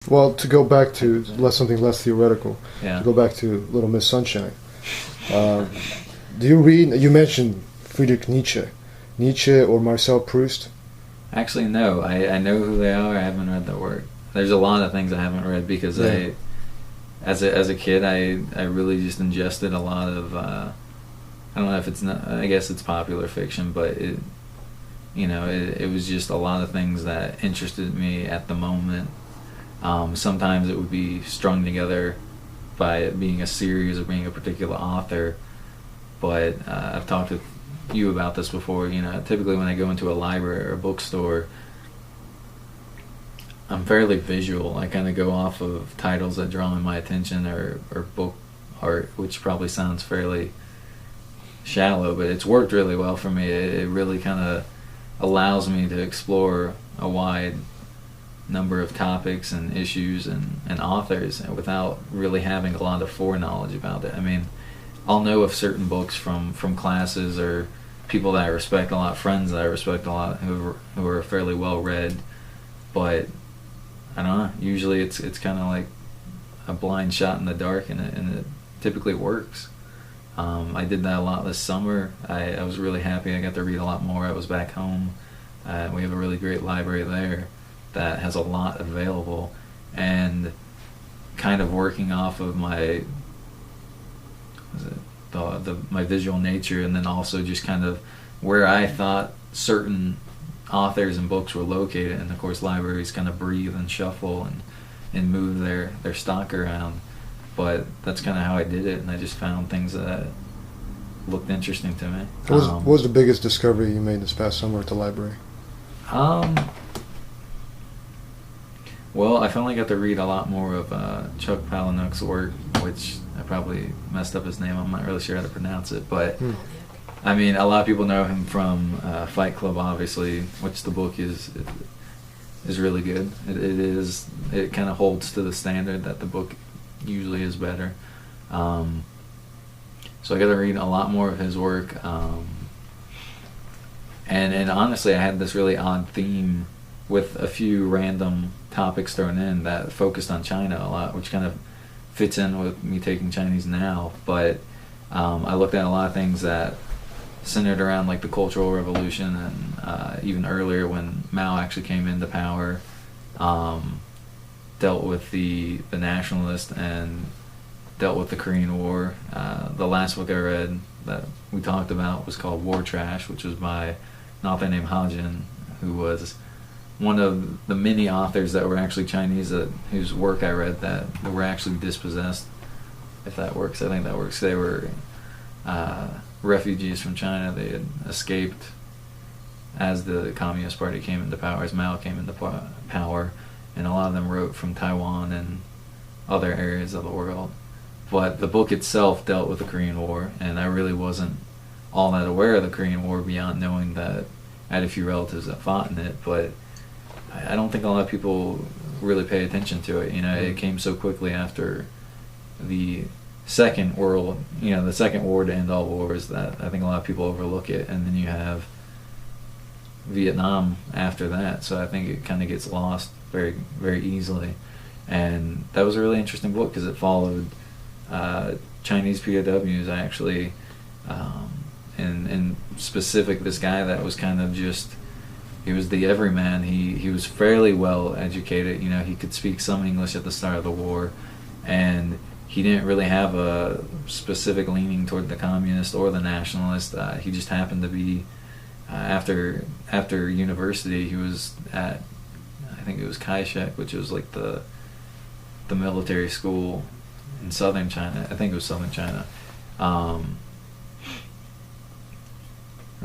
Well, to go back to something less theoretical, Yeah. to go back to Little Miss Sunshine. Uh, do you read? You mentioned Friedrich Nietzsche or Marcel Proust. Actually, no. I know who they are. I haven't read their work. There's a lot of things I haven't read because Yeah. as a kid, I really just ingested a lot of. I don't know if it's not. I guess it's popular fiction, but it was just a lot of things that interested me at the moment. Sometimes it would be strung together by it being a series or being a particular author. But I've talked with you about this before. Typically when I go into a library or a bookstore, I'm fairly visual. I kind of go off of titles that draw my attention or book art, which probably sounds fairly shallow, but it's worked really well for me. It really kind of allows me to explore a wide number of topics and issues and authors without really having a lot of foreknowledge about it. I mean, I'll know of certain books from classes or people that I respect a lot, friends that I respect a lot who are fairly well read, but I don't know. Usually it's kind of like a blind shot in the dark, and it typically works. I did that a lot this summer. I was really happy. I got to read a lot more. I was back home. We have a really great library there that has a lot available, and kind of working off of my my visual nature, and then also just kind of where I thought certain authors and books were located. And of course, libraries kind of breathe and shuffle and move their stock around. But that's kind of how I did it, and I just found things that looked interesting to me. What was the biggest discovery you made this past summer at the library? Well, I finally got to read a lot more of Chuck Palahniuk's work, which I probably messed up his name. I'm not really sure how to pronounce it, but I mean, a lot of people know him from Fight Club, obviously, which the book is really good. It kind of holds to the standard that the book usually is better. So I got to read a lot more of his work, and honestly, I had this really odd theme with a few random topics thrown in that focused on China a lot, which kind of fits in with me taking Chinese now. But I looked at a lot of things that centered around like the Cultural Revolution, and even earlier when Mao actually came into power, dealt with the nationalist and dealt with the Korean War. The last book I read that we talked about was called War Trash, which was by an author named Ha Jin, who was one of the many authors that were actually Chinese whose work I read that were actually dispossessed. If that works, I think that works. They were refugees from China. They had escaped as the Communist Party came into power, as Mao came into power, and a lot of them wrote from Taiwan and other areas of the world. But the book itself dealt with the Korean War, and I really wasn't all that aware of the Korean War beyond knowing that I had a few relatives that fought in it, but I don't think a lot of people really pay attention to it. It came so quickly after the second war to end all wars that I think a lot of people overlook it, and then you have Vietnam after that, so I think it kind of gets lost very, very easily. And that was a really interesting book because it followed Chinese POWs actually, in specific this guy that was kind of just, he was the everyman. He was fairly well educated. He could speak some English at the start of the war, and he didn't really have a specific leaning toward the communist or the nationalist. He just happened to be, after university, he was at, I think it was Kaishek, which was like the military school in southern China. I think it was southern China. Or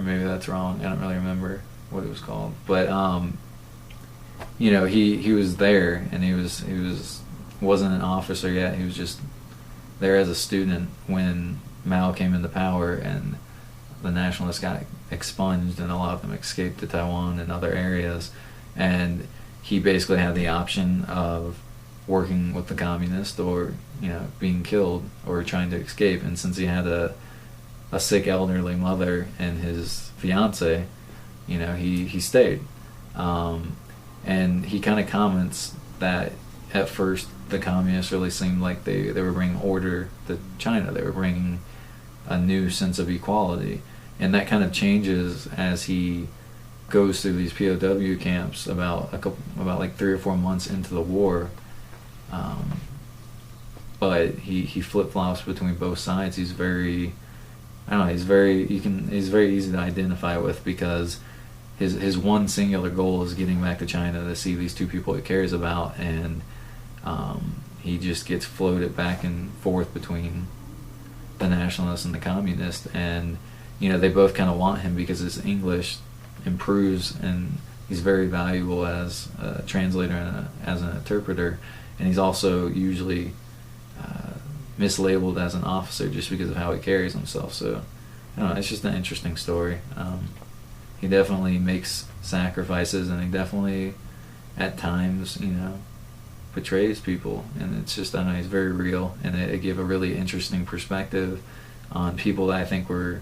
maybe that's wrong. I don't really remember what it was called. But he was there, and he wasn't an officer yet. He was just there as a student when Mao came into power and the nationalists got expunged, and a lot of them escaped to Taiwan and other areas. And he basically had the option of working with the communists or being killed or trying to escape. And since he had a sick elderly mother and his fiance, he stayed. And he kind of comments that at first the communists really seemed like they were bringing order to China. They were bringing a new sense of equality, and that kind of changes as he goes through these POW camps about like 3 or 4 months into the war. But he flip flops between both sides. He's very, I don't know. He's very easy to identify with, because his one singular goal is getting back to China to see these two people he cares about, and he just gets floated back and forth between the nationalists and the communists, and they both kind of want him because his English improves and he's very valuable as a translator and as an interpreter, and he's also usually mislabeled as an officer just because of how he carries himself. So I don't know, it's just an interesting story. He definitely makes sacrifices, and he definitely at times betrays people, and it's just, I don't know, he's very real, and it gave a really interesting perspective on people that I think were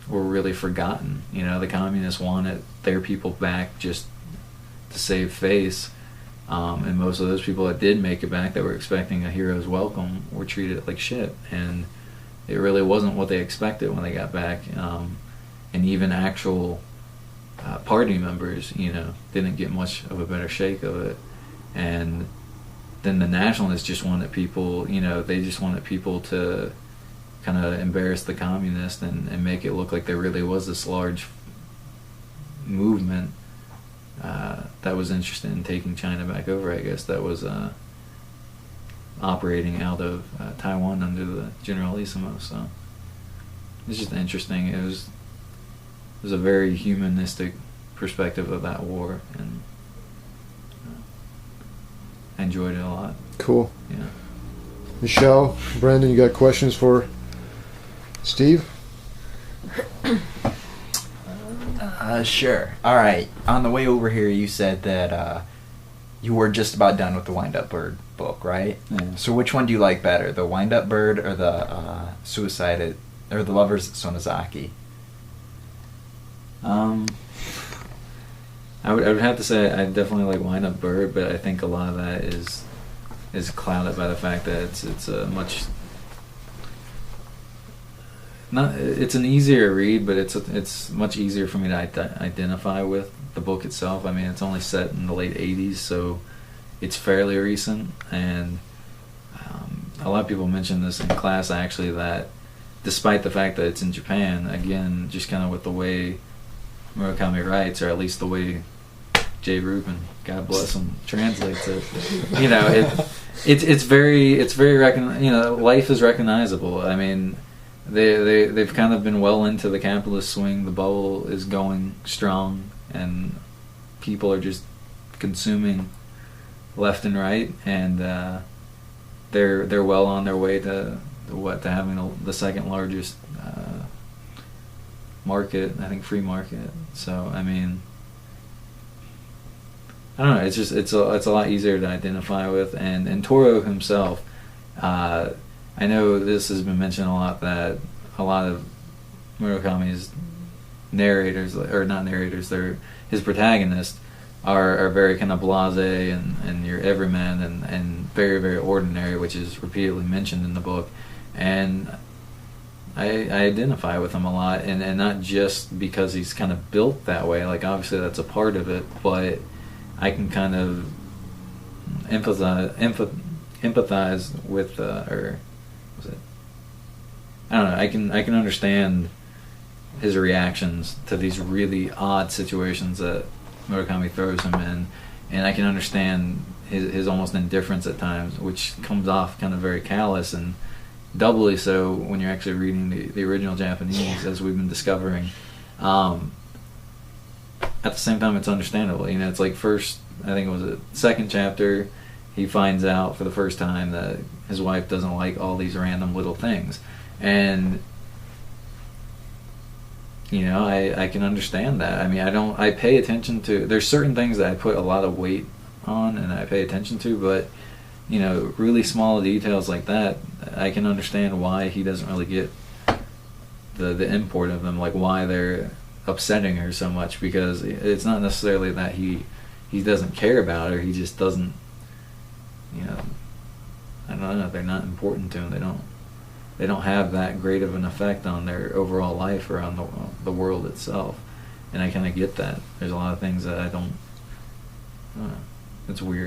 really forgotten. The communists wanted their people back just to save face, and most of those people that did make it back, that were expecting a hero's welcome, were treated like shit, and it really wasn't what they expected when they got back. And even actual party members, didn't get much of a better shake of it. And then the nationalists just wanted people, they just wanted people to kind of embarrass the communists and make it look like there really was this large movement that was interested in taking China back over, I guess, that was operating out of Taiwan under the Generalissimo. So it's just interesting. It was a very humanistic perspective of that war, and I enjoyed it a lot. Cool. Yeah. Michelle, Brandon, you got questions for Steve? Sure. All right. On the way over here, you said that you were just about done with the Wind-Up Bird book, right? Yeah. So which one do you like better, the Wind-Up Bird or the Suicide or the Lovers Sonozaki? I would have to say I definitely like Wind-Up Bird, but I think a lot of that is clouded by the fact that it's a much it's an easier read, but it's much easier for me to identify with the book itself. I mean, it's only set in the late 80s, so it's fairly recent, and a lot of people mention this in class actually, that despite the fact that it's in Japan, again, just kind of with the way Murakami writes, or at least the way J. Rubin, God bless him, translates it. It's very life is recognizable. I mean, they've kind of been well into the capitalist swing. The bubble is going strong, and people are just consuming left and right, and they're well on their way to having the second largest market, I think, free market. So I mean, I don't know. It's a lot easier to identify with, and Toro himself. I know this has been mentioned a lot, that a lot of Murakami's narrators, or not narrators, they're his protagonists are very kind of blasé and your everyman and very, very ordinary, which is repeatedly mentioned in the book. And I identify with him a lot, and not just because he's kind of built that way, like obviously that's a part of it, but I can kind of empathize with, or was it? I don't know. I can understand his reactions to these really odd situations that Murakami throws him in, and I can understand his almost indifference at times, which comes off kind of very callous, and doubly so when you're actually reading the original Japanese, as we've been discovering. At the same time, it's understandable. It's like first, I think it was the second chapter, he finds out for the first time that his wife doesn't like all these random little things. And, I can understand that. I mean, I pay attention to, there's certain things that I put a lot of weight on and I pay attention to, but, really small details like that, I can understand why he doesn't really get the import of them, like why they're upsetting her so much, because it's not necessarily that he doesn't care about her, he just doesn't you know, I don't know, they're not important to them. They don't have that great of an effect on their overall life or on the world itself. And I kind of get that. There's a lot of things that I don't know. It's weird.